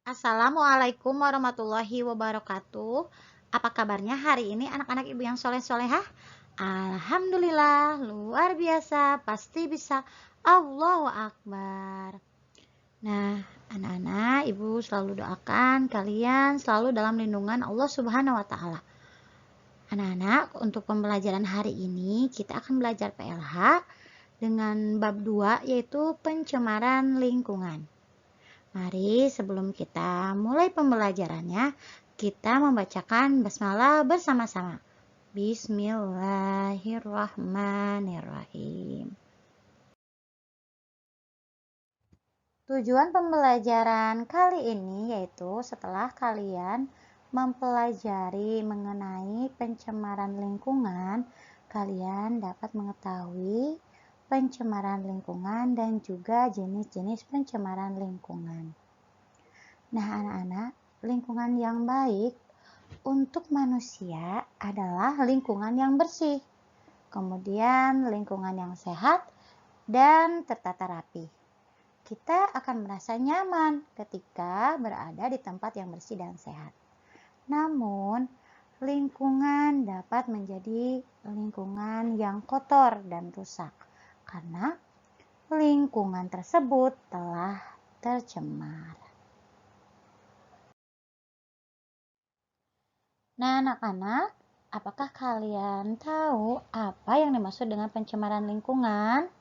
Assalamualaikum warahmatullahi wabarakatuh. Apa kabarnya hari ini anak-anak ibu yang soleh-solehah? Alhamdulillah, luar biasa, pasti bisa. Allahu Akbar. Nah, anak-anak ibu selalu doakan kalian selalu dalam lindungan Allah Subhanahu wa Ta'ala. Anak-anak, untuk pembelajaran hari ini kita akan belajar PLH dengan bab 2 yaitu pencemaran lingkungan. Mari sebelum kita mulai pembelajarannya, kita membacakan basmalah bersama-sama. Bismillahirrahmanirrahim. Tujuan pembelajaran kali ini yaitu setelah kalian mempelajari mengenai pencemaran lingkungan, kalian dapat mengetahui pencemaran lingkungan dan juga jenis-jenis pencemaran lingkungan. Nah, anak-anak, lingkungan yang baik untuk manusia adalah lingkungan yang bersih, kemudian lingkungan yang sehat dan tertata rapi. Kita akan merasa nyaman ketika berada di tempat yang bersih dan sehat. Namun, lingkungan dapat menjadi lingkungan yang kotor dan rusak karena lingkungan tersebut telah tercemar. Nah, anak-anak, apakah kalian tahu apa yang dimaksud dengan pencemaran lingkungan?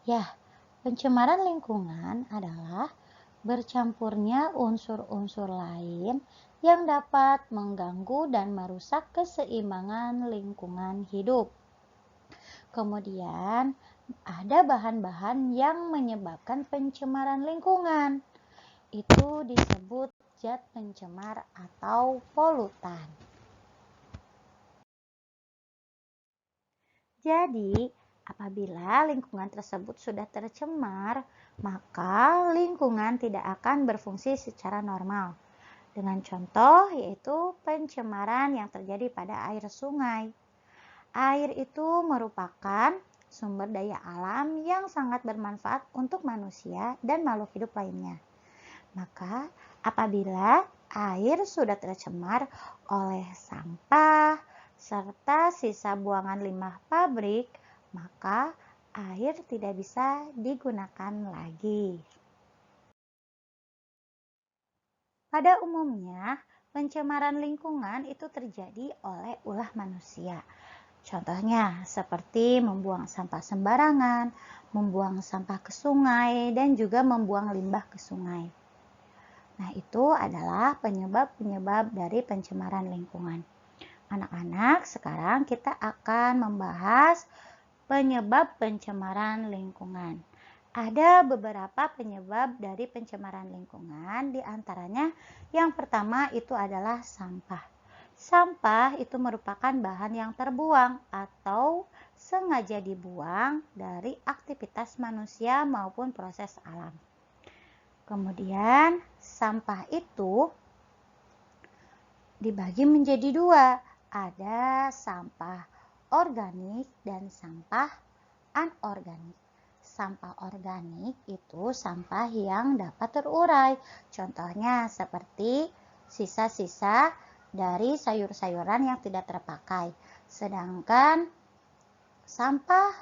Ya, pencemaran lingkungan adalah bercampurnya unsur-unsur lain yang dapat mengganggu dan merusak keseimbangan lingkungan hidup. Kemudian, ada bahan-bahan yang menyebabkan pencemaran lingkungan. Itu disebut zat pencemar atau polutan. Jadi, apabila lingkungan tersebut sudah tercemar, maka lingkungan tidak akan berfungsi secara normal. Dengan contoh yaitu pencemaran yang terjadi pada air sungai. Air itu merupakan sumber daya alam yang sangat bermanfaat untuk manusia dan makhluk hidup lainnya. Maka apabila air sudah tercemar oleh sampah serta sisa buangan limbah pabrik, maka air tidak bisa digunakan lagi. Pada umumnya, pencemaran lingkungan itu terjadi oleh ulah manusia. Contohnya seperti membuang sampah sembarangan, membuang sampah ke sungai, dan juga membuang limbah ke sungai. Nah, itu adalah penyebab-penyebab dari pencemaran lingkungan. Anak-anak, sekarang kita akan membahas penyebab pencemaran lingkungan. Ada beberapa penyebab dari pencemaran lingkungan, di antaranya yang pertama itu adalah sampah. Sampah itu merupakan bahan yang terbuang atau sengaja dibuang dari aktivitas manusia maupun proses alam. Kemudian sampah itu dibagi menjadi dua. Ada sampah organik dan sampah anorganik. Sampah organik itu sampah yang dapat terurai. Contohnya seperti sisa-sisa dari sayur-sayuran yang tidak terpakai. Sedangkan sampah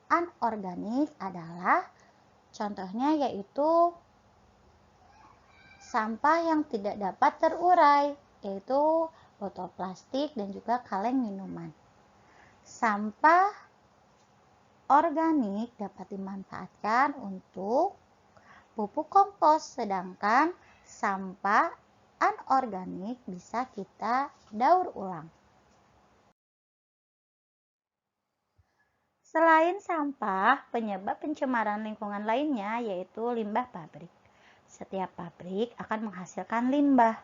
anorganik adalah contohnya yaitu sampah yang tidak dapat terurai, yaitu botol plastik dan juga kaleng minuman. Sampah organik dapat dimanfaatkan untuk pupuk kompos, sedangkan sampah anorganik bisa kita daur ulang. Selain sampah, penyebab pencemaran lingkungan lainnya yaitu limbah pabrik. Setiap pabrik akan menghasilkan limbah.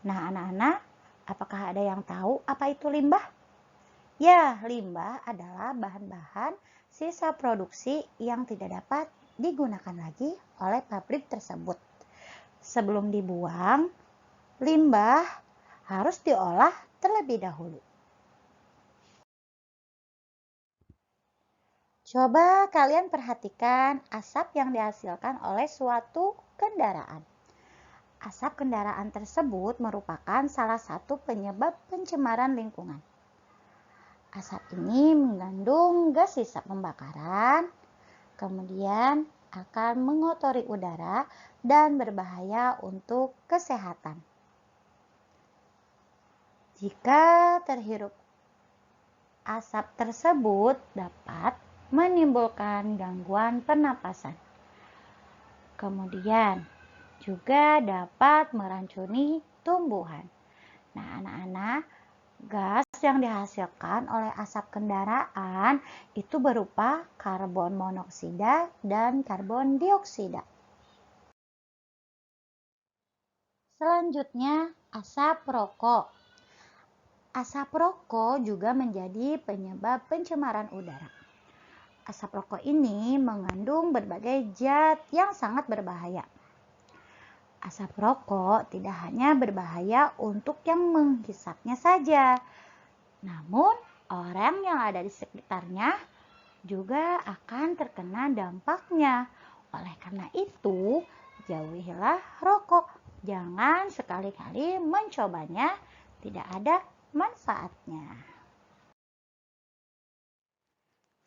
Nah, anak-anak, apakah ada yang tahu apa itu limbah? Ya, limbah adalah bahan-bahan sisa produksi yang tidak dapat digunakan lagi oleh pabrik tersebut. Sebelum dibuang, limbah harus diolah terlebih dahulu. Coba kalian perhatikan asap yang dihasilkan oleh suatu kendaraan. Asap kendaraan tersebut merupakan salah satu penyebab pencemaran lingkungan. Asap ini mengandung gas sisa pembakaran, kemudian akan mengotori udara dan berbahaya untuk kesehatan. Jika terhirup asap tersebut dapat menimbulkan gangguan pernapasan. Kemudian juga dapat meracuni tumbuhan. Nah, anak-anak, gas yang dihasilkan oleh asap kendaraan itu berupa karbon monoksida dan karbon dioksida. Selanjutnya, asap rokok. Asap rokok juga menjadi penyebab pencemaran udara. Asap rokok ini mengandung berbagai zat yang sangat berbahaya. Asap rokok tidak hanya berbahaya untuk yang menghisapnya saja, namun orang yang ada di sekitarnya juga akan terkena dampaknya. Oleh karena itu, jauhilah rokok. Jangan sekali-kali mencobanya, tidak ada manfaatnya.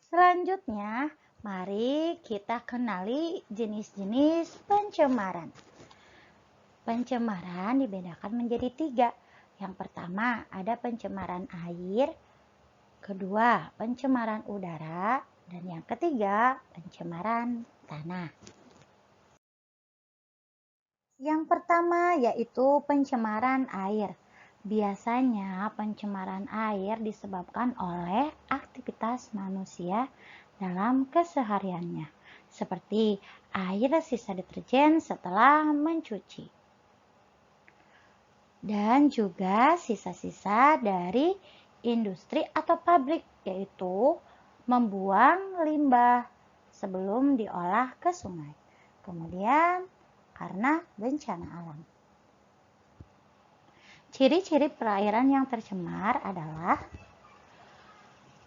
Selanjutnya, mari kita kenali jenis-jenis pencemaran. Pencemaran dibedakan menjadi 3. Yang pertama ada pencemaran air, kedua pencemaran udara, dan yang ketiga pencemaran tanah. Yang pertama yaitu pencemaran air. Biasanya pencemaran air disebabkan oleh aktivitas manusia dalam kesehariannya, seperti air sisa deterjen setelah mencuci. Dan juga sisa-sisa dari industri atau pabrik, yaitu membuang limbah sebelum diolah ke sungai. Kemudian karena bencana alam. Ciri-ciri perairan yang tercemar adalah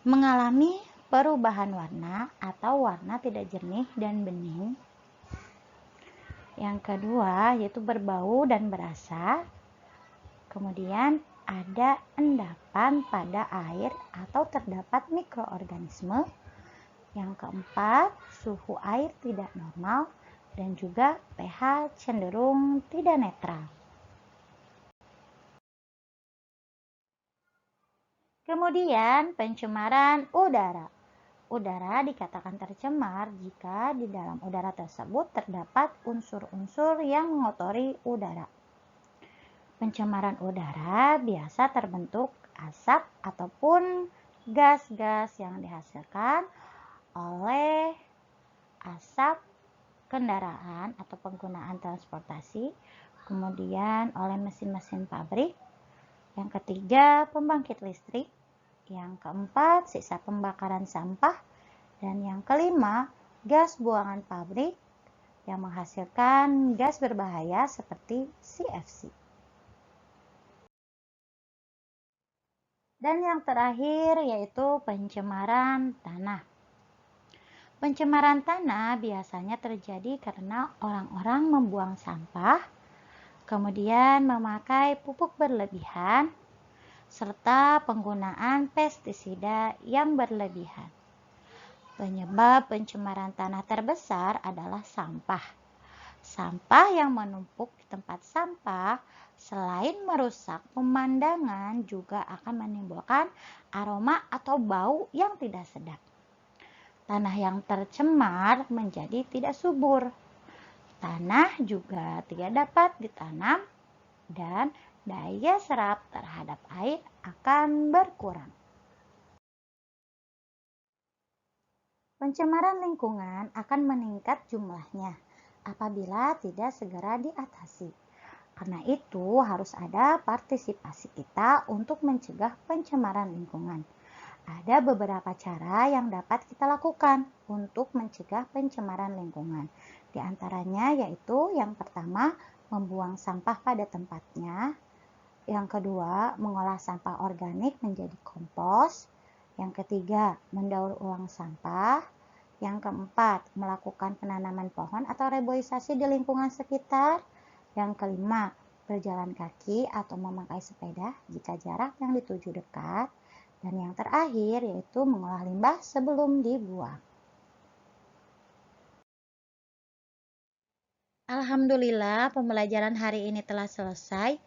mengalami perubahan warna atau warna tidak jernih dan bening. Yang kedua yaitu berbau dan berasa. Kemudian ada endapan pada air atau terdapat mikroorganisme. Yang keempat, suhu air tidak normal dan juga pH cenderung tidak netral. Kemudian pencemaran udara. Udara dikatakan tercemar jika di dalam udara tersebut terdapat unsur-unsur yang mengotori udara. Pencemaran udara biasa terbentuk asap ataupun gas-gas yang dihasilkan oleh asap kendaraan atau penggunaan transportasi, kemudian oleh mesin-mesin pabrik. Yang ketiga, pembangkit listrik. Yang keempat, sisa pembakaran sampah. Dan yang kelima, gas buangan pabrik yang menghasilkan gas berbahaya seperti CFC. Dan yang terakhir yaitu pencemaran tanah. Pencemaran tanah biasanya terjadi karena orang-orang membuang sampah, kemudian memakai pupuk berlebihan, serta penggunaan pestisida yang berlebihan. Penyebab pencemaran tanah terbesar adalah sampah. Sampah yang menumpuk di tempat sampah selain merusak pemandangan juga akan menimbulkan aroma atau bau yang tidak sedap. Tanah yang tercemar menjadi tidak subur. Tanah juga tidak dapat ditanam dan daya serap terhadap air akan berkurang. Pencemaran lingkungan akan meningkat jumlahnya apabila tidak segera diatasi. Karena itu harus ada partisipasi kita untuk mencegah pencemaran lingkungan. Ada beberapa cara yang dapat kita lakukan untuk mencegah pencemaran lingkungan. Di antaranya yaitu yang pertama, membuang sampah pada tempatnya. Yang kedua, mengolah sampah organik menjadi kompos. Yang ketiga, mendaur ulang sampah. Yang keempat, melakukan penanaman pohon atau reboisasi di lingkungan sekitar. Yang kelima, berjalan kaki atau memakai sepeda jika jarak yang dituju dekat. Dan yang terakhir yaitu mengolah limbah sebelum dibuang. Alhamdulillah, pembelajaran hari ini telah selesai.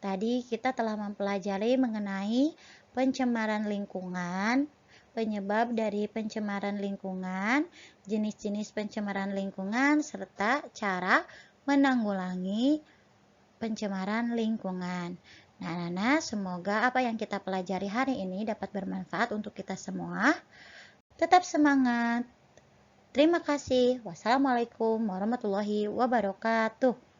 Tadi kita telah mempelajari mengenai pencemaran lingkungan, penyebab dari pencemaran lingkungan, jenis-jenis pencemaran lingkungan, serta cara menanggulangi pencemaran lingkungan. Nah, semoga apa yang kita pelajari hari ini dapat bermanfaat untuk kita semua. Tetap semangat. Terima kasih. Wassalamualaikum warahmatullahi wabarakatuh.